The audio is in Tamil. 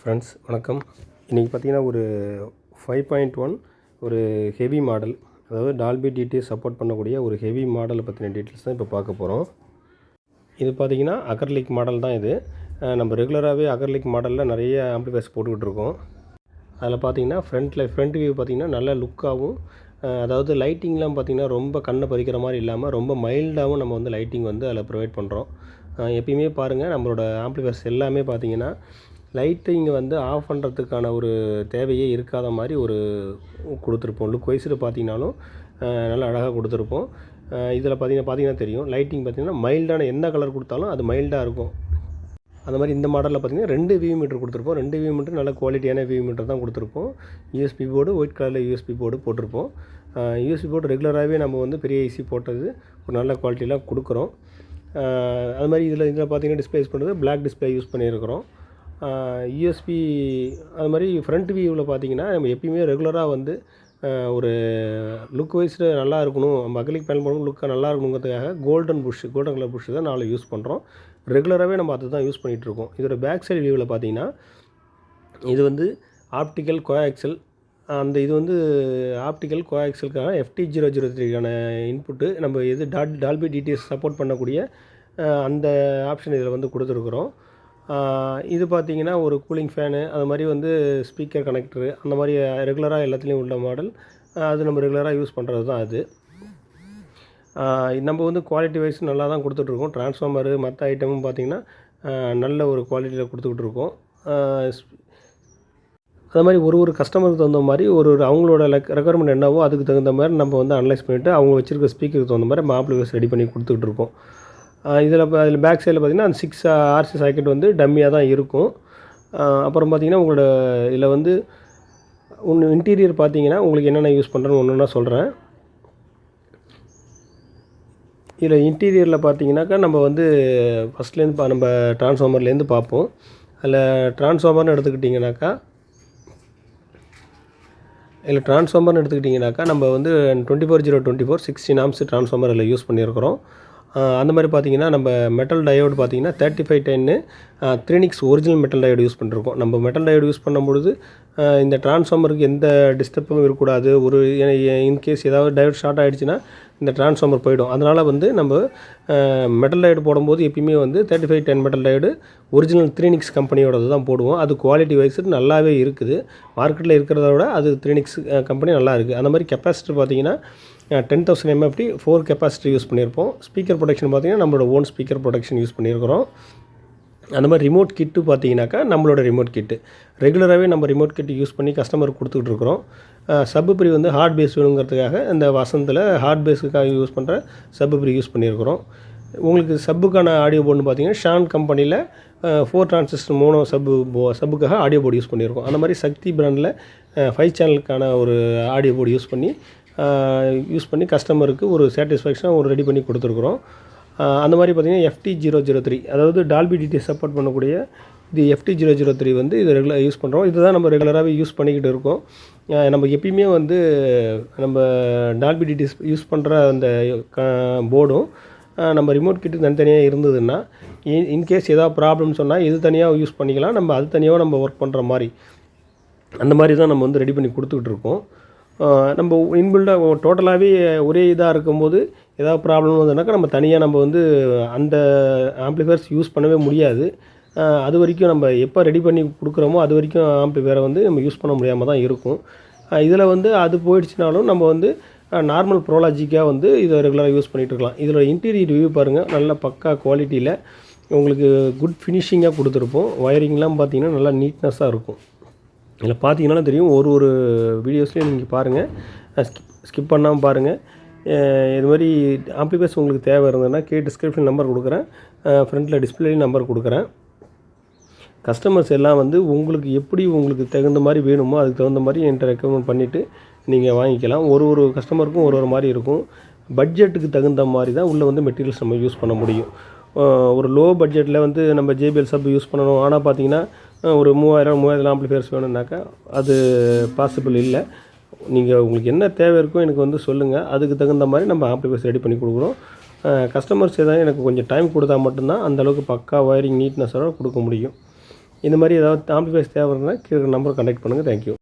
ஃப்ரெண்ட்ஸ் வணக்கம். இன்றைக்கி பார்த்திங்கன்னா ஒரு 5.1 ஒரு ஹெவி மாடல், அதாவது டால்பி டிடிஎஸ் சப்போர்ட் பண்ணக்கூடிய ஒரு ஹெவி மாடலை பற்றின டீட்டெயில்ஸ் தான் இப்போ பார்க்க போகிறோம். இது பார்த்திங்கன்னா அக்ரிலிக் மாடல் தான். இது நம்ம ரெகுலராகவே அக்ரிலிக் மாடலில் நிறைய ஆம்ப்ளிஃபையர்ஸ் போட்டுக்கிட்டு இருக்கோம். அதில் பார்த்திங்கன்னா ஃப்ரண்ட் வியூ பார்த்திங்கன்னா நல்ல லுக்காகவும், அதாவது லைட்டிங்லாம் பார்த்திங்கன்னா ரொம்ப கண்ணை பறிக்கிற மாதிரி இல்லாமல் ரொம்ப மைல்டாகவும் நம்ம வந்து லைட்டிங் வந்து அதில் ப்ரொவைட் பண்ணுறோம். எப்பயுமே பாருங்கள், நம்மளோட ஆம்ப்ளிஃபையர்ஸ் எல்லாமே பார்த்திங்கன்னா லைட்டிங் வந்து ஆஃப் பண்ணுறதுக்கான ஒரு தேவையே இருக்காத மாதிரி ஒரு கொடுத்துருப்போம். லுக் வைஸில் பார்த்திங்கனாலும் நல்லா அழகாக கொடுத்துருப்போம். இதில் பார்த்திங்கன்னா தெரியும், லைட்டிங் பார்த்திங்கன்னா மைல்டான எந்த கலர் கொடுத்தாலும் அது மைல்டாக இருக்கும். அந்த மாதிரி இந்த மாடலில் பார்த்திங்கன்னா 2 வியூ மீட்டர் கொடுத்துருப்போம். 2 வியூ மீட்டர் நல்ல குவாலிட்டியான வியூ மீட்டர் தான் கொடுத்துருப்போம். யூஎஸ்பி போர்டு ஒயிட் கலரில் யூஎஸ்பி போர்டு போட்டிருப்போம். யூஎஸ்பி போர்டு ரெகுலராகவே நம்ம வந்து பெரிய ஐசி போட்டது ஒரு நல்ல குவாலிட்டியில் கொடுக்குறோம். அது மாதிரி இதில் பார்த்திங்கன்னா டிஸ்பிளே யூஸ் பண்ணுறது பிளாக் டிஸ்பிளே யூஸ் பண்ணியிருக்கிறோம். யூஎஸ்பி அது மாதிரி ஃப்ரண்ட் வியூவில் பார்த்திங்கன்னா நம்ம எப்பயுமே ரெகுலராக வந்து ஒரு லுக் வைஸில் நல்லா இருக்கணும், நம்ம அக்ரிலிக் பேனல் பண்ணும்போது லுக்காக நல்லா இருக்கணுங்கிறதுக்காக கோல்டன் கலர் புஷ் தான் நாங்கள் யூஸ் பண்ணுறோம். ரெகுலராகவே நம்ம அதை தான் யூஸ் பண்ணிகிட்ருக்கோம். இதோட பேக் சைடு வியூவில் பார்த்திங்கன்னா இது வந்து ஆப்டிக்கல் கோஆக்சல். இது வந்து ஆப்டிக்கல் கோஆக்சலுக்கான FT003க்கான இன்புட்டு நம்ம டால்பி டிடிஎஸ் சப்போர்ட் பண்ணக்கூடிய அந்த ஆப்ஷன் இதில் வந்து கொடுத்துருக்குறோம். இது பார்த்திங்கன்னா ஒரு கூலிங் ஃபேனு, அது மாதிரி வந்து ஸ்பீக்கர் கனெக்டரு, அந்த மாதிரி ரெகுலராக எல்லாத்துலேயும் உள்ள மாடல். அது நம்ம ரெகுலராக யூஸ் பண்ணுறது தான் அது. நம்ம வந்து குவாலிட்டி வைஸ் நல்லா தான் கொடுத்துட்ருக்கோம். ட்ரான்ஸ்ஃபார்மரு மற்ற ஐட்டமும் பார்த்திங்கன்னா நல்ல ஒரு குவாலிட்டியில் கொடுத்துக்கிட்ருக்கோம். அது மாதிரி ஒரு கஸ்டமருக்கு தகுந்த மாதிரி அவங்களோட ரெக்குயர்மெண்ட் என்னவோ அதுக்கு தகுந்த மாதிரி நம்ம வந்து அனலைஸ் பண்ணிவிட்டு அவங்க வச்சுருக்க ஸ்பீக்கருக்கு தகுந்த மாதிரி ஆம்ப்ளிஃபையர்ஸ் ரெடி பண்ணி கொடுத்துக்கிட்டு இருக்கோம். அதில் பேக் சைடில் பார்த்திங்கன்னா அந்த 6 RC சாக்கெட் வந்து டம்மியாக தான் இருக்கும். அப்புறம் பார்த்திங்கன்னா உங்களோட இதில் வந்து இன்டீரியர் பார்த்திங்கன்னா உங்களுக்கு என்னென்ன யூஸ் பண்ணுறேன்னு ஒன்று சொல்கிறேன். இதில் இன்டீரியரில் பார்த்திங்கனாக்கா நம்ம வந்து ஃபஸ்ட்லேருந்து நம்ம ட்ரான்ஸ்ஃபார்மர்லேருந்து பார்ப்போம். அதில் ட்ரான்ஸ்ஃபார்மர்னு எடுத்துக்கிட்டிங்கனாக்கா நம்ம வந்து 24024 16 ஆம்ஸ் ட்ரான்ஸ்ஃபார்மர் அதில் யூஸ் பண்ணியிருக்கிறோம். அந்த மாதிரி பார்த்திங்கன்னா நம்ம மெட்டல் டயோடு பார்த்திங்கன்னா 3510 த்ரீனிக்ஸ் ஒரிஜினல் மெட்டல் டயோடு யூஸ் பண்ணிருக்கோம். நம்ம மெட்டல் டயோடு யூஸ் பண்ணும்பொழுது இந்த ட்ரான்ஸ்ஃபார்மருக்கு எந்த டிஸ்டர்பும் இருக்கக்கூடாது. இன்கேஸ் ஏதாவது டயோடு ஷார்ட் ஆகிடுச்சுன்னா இந்த ட்ரான்ஸ்ஃபார்மர் போயிடும். அதனால் வந்து நம்ம மெட்டல் டயோடு போடும்போது எப்பயுமே வந்து 3510 மெட்டல் டயோடு ஒரிஜினல் த்ரீனிக்ஸ் கம்பெனியோடது தான் போடுவோம். அது குவாலிட்டி வைஸ் நல்லாவே இருக்குது. மார்க்கெட்டில் இருக்கிறத விட அது த்ரீனிக்ஸ் கம்பெனி நல்லா இருக்குது. அந்த மாதிரி கெப்பாசிட்டர் பார்த்திங்கன்னா 10,000 mFT 4 கெப்பாசிட்டி யூஸ் பண்ணியிருப்போம். ஸ்பீக்கர் ப்ரொடக்ஷன் பார்த்திங்கன்னா நம்மளோட ஓன் ஸ்பீக்கர் ப்ரொடக்ஷன் யூஸ் பண்ணியிருக்கிறோம். அந்த மாதிரி ரிமோட் கிட்டு பார்த்திங்கனாக்கா நம்மளோட ரிமோட் கிட்டு ரெகுலராகவே நம்ம ரிமோட் கிட்டு யூஸ் பண்ணி கஸ்டமருக்கு கொடுத்துக்கிட்டு இருக்கிறோம். சப்புப்ரி வந்து ஹார்ட் பேஸ் வேணுங்கிறதுக்காக இந்த வசந்தத்தில் ஹார்ட் பேஸுக்காக யூஸ் பண்ணுற சப்புப்ரி யூஸ் பண்ணியிருக்கிறோம். உங்களுக்கு சப்புக்கான ஆடியோ போர்டுன்னு பார்த்திங்கன்னா ஷான் கம்பெனியில் 4 டிரான்சிஸ்டர் மோனோ சப்புக்காக ஆடியோ போர்டு யூஸ் பண்ணியிருக்கோம். அந்த மாதிரி சக்தி பிராண்டில் 5 சேனலுக்கான ஒரு ஆடியோ போர்டு யூஸ் பண்ணி கஸ்டமருக்கு ஒரு சாட்டிஸ்ஃபேக்ஷனாக ரெடி பண்ணி கொடுத்துருக்குறோம். அந்த மாதிரி பார்த்திங்கன்னா FT003, அதாவது டால்பி டிடிஎஸ் சப்போர்ட் பண்ணக்கூடிய இது FT003 வந்து இது ரெகுலராக யூஸ் பண்ணுறோம். இதுதான் நம்ம ரெகுலராகவே யூஸ் பண்ணிக்கிட்டு இருக்கோம். நம்ம எப்பயுமே வந்து நம்ம டால்பி டிடிஎஸ் யூஸ் பண்ணுற அந்த போர்டும் நம்ம ரிமோட் கிட்டு தனித்தனியாக இருந்ததுன்னா இன்கேஸ் ஏதாவது ப்ராப்ளம் சொன்னால் இது தனியாக யூஸ் பண்ணிக்கலாம். நம்ம அது தனியாக நம்ம ஒர்க் பண்ணுற மாதிரி அந்த மாதிரி தான் நம்ம வந்து ரெடி பண்ணி கொடுத்துக்கிட்டு இருக்கோம். நம்ம இன்பில்டாக டோட்டலாகவே ஒரே இதாக இருக்கும்போது ஏதாவது ப்ராப்ளம் வந்ததுனாக்கா நம்ம தனியாக நம்ம வந்து அந்த ஆம்ப்ளிஃபையர்ஸ் யூஸ் பண்ணவே முடியாது. அது வரைக்கும் நம்ம எப்போ ரெடி பண்ணி கொடுக்குறோமோ அது வரைக்கும் ஆம்ப்ளிஃபையரை வந்து நம்ம யூஸ் பண்ண முடியாமல் தான் இருக்கும். இதில் வந்து அது போயிடுச்சுனாலும் நம்ம வந்து நார்மல் ப்ரோலாஜிக்காக வந்து இதை ரெகுலராக யூஸ் பண்ணிகிட்டு இருக்கலாம். இதில் இன்டீரியர் வியூ பாருங்கள், நல்ல பக்கா குவாலிட்டியில் உங்களுக்கு குட் ஃபினிஷிங்காக கொடுத்துருப்போம். ஒயரிங்லாம் பார்த்திங்கன்னா நல்லா நீட்னஸாக இருக்கும். இதில் பார்த்தீங்கன்னா தெரியும், ஒரு வீடியோஸ்லேயும் நீங்கள் பாருங்கள், ஸ்கிப் பண்ணாமல் பாருங்கள். இது மாதிரி ஆம்ப்ளிஃபையர்ஸ் உங்களுக்கு தேவை இருந்ததுன்னா டிஸ்கிரிப்ஷன் நம்பர் கொடுக்குறேன், ஃப்ரண்ட்டில் டிஸ்பிளேலையும் நம்பர் கொடுக்குறேன். கஸ்டமர்ஸ் எல்லாம் வந்து உங்களுக்கு தகுந்த மாதிரி வேணுமோ அதுக்கு தகுந்த மாதிரி என்கிட்ட ரெக்கமெண்ட் பண்ணிவிட்டு நீங்கள் வாங்கிக்கலாம். ஒரு கஸ்டமருக்கும் ஒரு மாதிரி இருக்கும். பட்ஜெட்டுக்கு தகுந்த மாதிரி தான் உள்ளே வந்து மெட்டீரியல்ஸ் நம்ம யூஸ் பண்ண முடியும். ஒரு லோ பட்ஜெட்டில் வந்து நம்ம JBL சப் யூஸ் பண்ணணும், ஆனால் பார்த்திங்கன்னா ஒரு 3000 ஆம்ப்ளிஃபையர்ஸ் வேணும்னாக்கா அது பாசிபிள் இல்லை. உங்களுக்கு என்ன தேவை இருக்கோ எனக்கு வந்து சொல்லுங்கள், அதுக்கு தகுந்த மாதிரி நம்ம ஆம்ப்ளிஃபையர்ஸ் ரெடி பண்ணி கொடுக்குறோம். கஸ்டமர்ஸ் ஏதாவது எனக்கு கொஞ்சம் டைம் கொடுத்தா மட்டும்தான் அந்தளவுக்கு பக்கா ஒயரிங் நீட்னஸோட கொடுக்க முடியும். இந்த மாதிரி ஏதாவது ஆம்பிளிஃபையர்ஸ் தேவைன்னா கீழே நம்பர் கான்டாக்ட் பண்ணுங்கள். தேங்க்யூ.